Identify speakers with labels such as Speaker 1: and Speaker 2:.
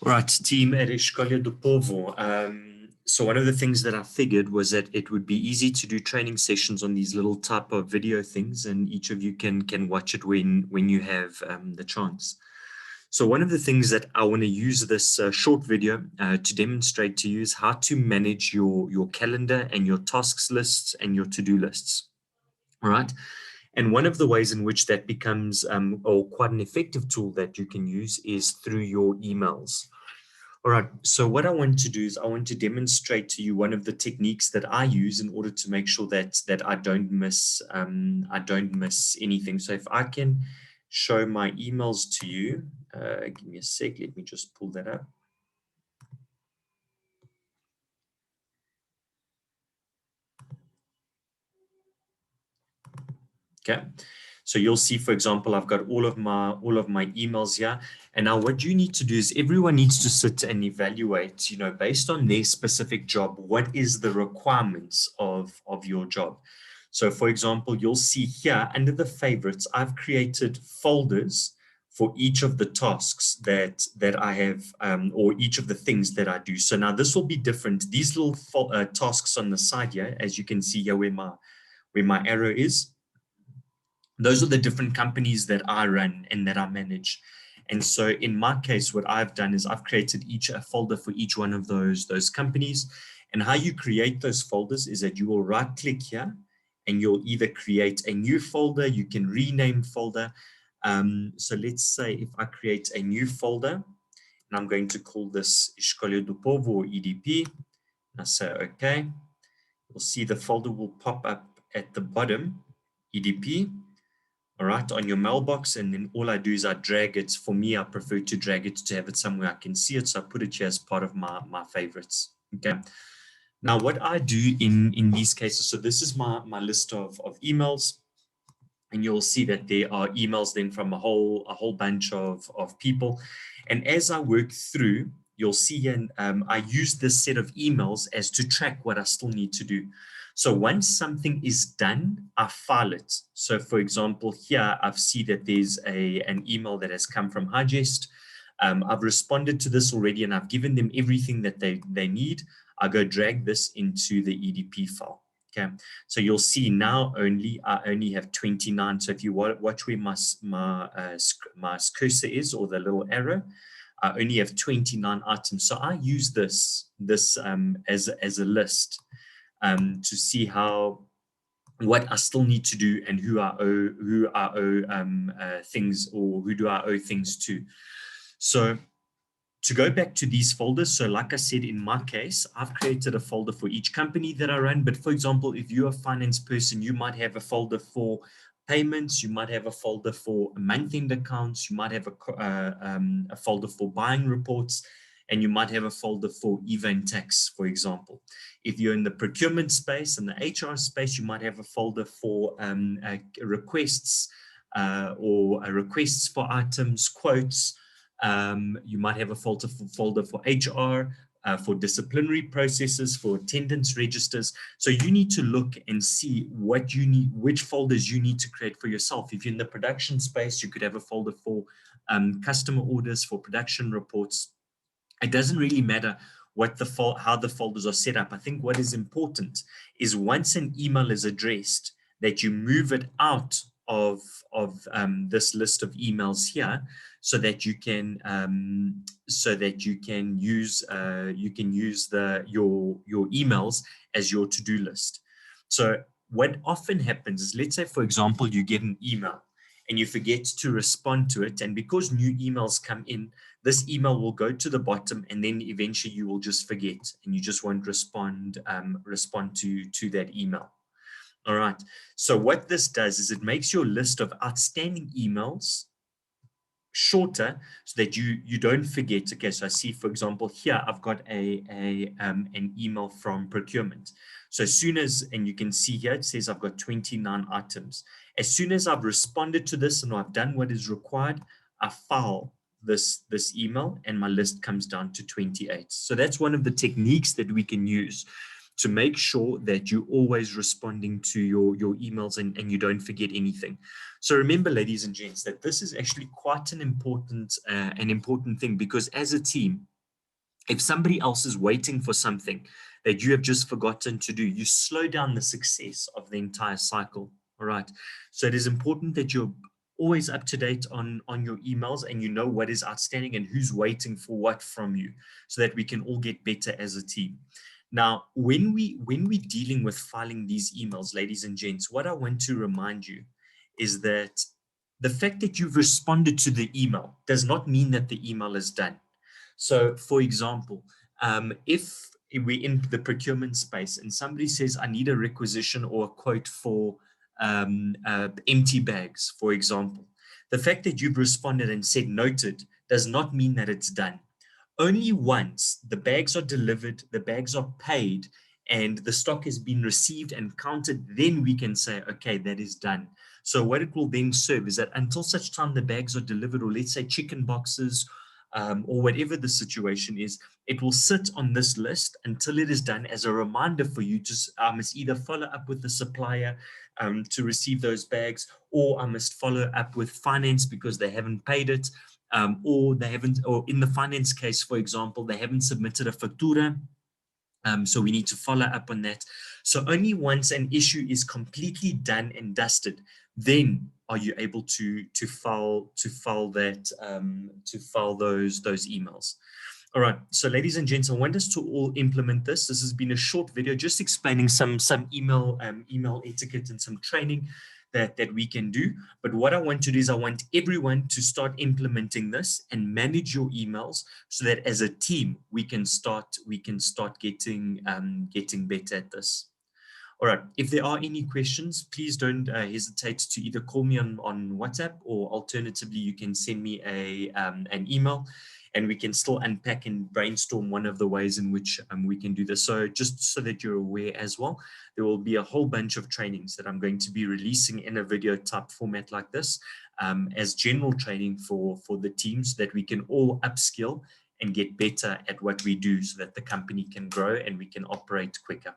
Speaker 1: Right, team at Escolha do Povo. So one of the things that I figured was that it would be easy to do training sessions on these little type of video things, and each of you can watch it when you have the chance. So one of the things that I want to use this short video to demonstrate to you is how to manage your calendar and your tasks lists and your to-do lists. All right. And one of the ways in which that becomes or quite an effective tool that you can use is through your emails. All right, so what I want to do is I want to demonstrate to you one of the techniques that I use in order to make sure that I don't miss anything. So if I can show my emails to you, give me a sec, let me just pull that up. Okay, so you'll see, for example, I've got all of my emails here. And now what you need to do is everyone needs to sit and evaluate, based on their specific job, what is the requirements of your job. So for example, you'll see here under the favorites, I've created folders for each of the tasks that I have, or each of the things that I do. So now this will be different. These little tasks on the side here, as you can see here where my arrow is, those are the different companies that I run and that I manage. And so in my case, what I've done is I've created a folder for each one of those companies. And how you create those folders is that you will right click here and you'll either create a new folder, you can rename folder. So let's say if I create a new folder, and I'm going to call this Escolha do Povo or EDP, and I say, okay, you'll see the folder will pop up at the bottom, EDP. All right, on your mailbox, and then all I do is I drag it. For me, I prefer to drag it to have it somewhere I can see it, so I put it here as part of my favorites. Okay, now what I do in these cases, so this is my list of emails, and you'll see that there are emails then from a whole bunch of people, and as I work through, you'll see, and I use this set of emails as to track what I still need to do. So once something is done, I file it. So for example, here I've seen that there's an email that has come from Higest. I've responded to this already and I've given them everything that they need. I go drag this into the EDP file. Okay, so you'll see now I only have 29. So if you watch where my cursor is, or the little arrow, I only have 29 items. So I use this as a list to see what I still need to do and who I owe things, or who do I owe things to. So to go back to these folders, so like I said, in my case, I've created a folder for each company that I run. But for example, if you're a finance person, you might have a folder for payments, you might have a folder for month-end accounts, you might have a folder for buying reports, and you might have a folder for EVA and tax, for example. If you're in the procurement space and the HR space, you might have a folder for requests or requests for items, quotes. You might have a folder for HR, for disciplinary processes, for attendance registers. So you need to look and see what you need, which folders you need to create for yourself. If you're in the production space, you could have a folder for customer orders, for production reports. It doesn't really matter how the folders are set up. I think what is important is once an email is addressed, that you move it out of this list of emails here, so that you can use your emails as your to-do list. So what often happens is, let's say for example you get an email and you forget to respond to it, and because new emails come in, this email will go to the bottom, and then eventually you will just forget and you just won't respond to that email. All right, so what this does is it makes your list of outstanding emails shorter, so that you don't forget. Okay, so I see, for example, here I've got an email from procurement. So as soon as, and you can see here, it says I've got 29 items. As soon as I've responded to this and I've done what is required, I file this email and my list comes down to 28. So that's one of the techniques that we can use. to make sure that you're always responding to your emails and you don't forget anything. So remember, ladies and gents, that this is actually quite an important thing, because as a team, if somebody else is waiting for something that you have just forgotten to do, you slow down the success of the entire cycle. All right. So it is important that you're always up to date on your emails, and you know what is outstanding and who's waiting for what from you, so that we can all get better as a team. Now, when we're dealing with filing these emails, ladies and gents, what I want to remind you is that the fact that you've responded to the email does not mean that the email is done. So, for example, if we're in the procurement space and somebody says, I need a requisition or a quote for empty bags, for example, the fact that you've responded and said noted does not mean that it's done. Only once the bags are delivered, the bags are paid, and the stock has been received and counted, then we can say, okay, that is done. So what it will then serve is that until such time the bags are delivered, or let's say chicken boxes, or whatever the situation is, it will sit on this list until it is done, as a reminder for you to must either follow up with the supplier to receive those bags, or I must follow up with finance because they haven't paid it, or they haven't, or in the finance case, for example, they haven't submitted a factura. So we need to follow up on that. So only once an issue is completely done and dusted, then are you able to file those emails. All right, so ladies and gents, I want us to all implement this. This has been a short video just explaining some email etiquette and some training that we can do. But what I want to do is I want everyone to start implementing this and manage your emails, so that as a team we can start getting better at this. All right, if there are any questions, please don't hesitate to either call me on WhatsApp, or alternatively you can send me an email, and we can still unpack and brainstorm one of the ways in which we can do this. So just so that you're aware as well, there will be a whole bunch of trainings that I'm going to be releasing in a video type format like this, as general training for the teams, that we can all upskill and get better at what we do, so that the company can grow and we can operate quicker.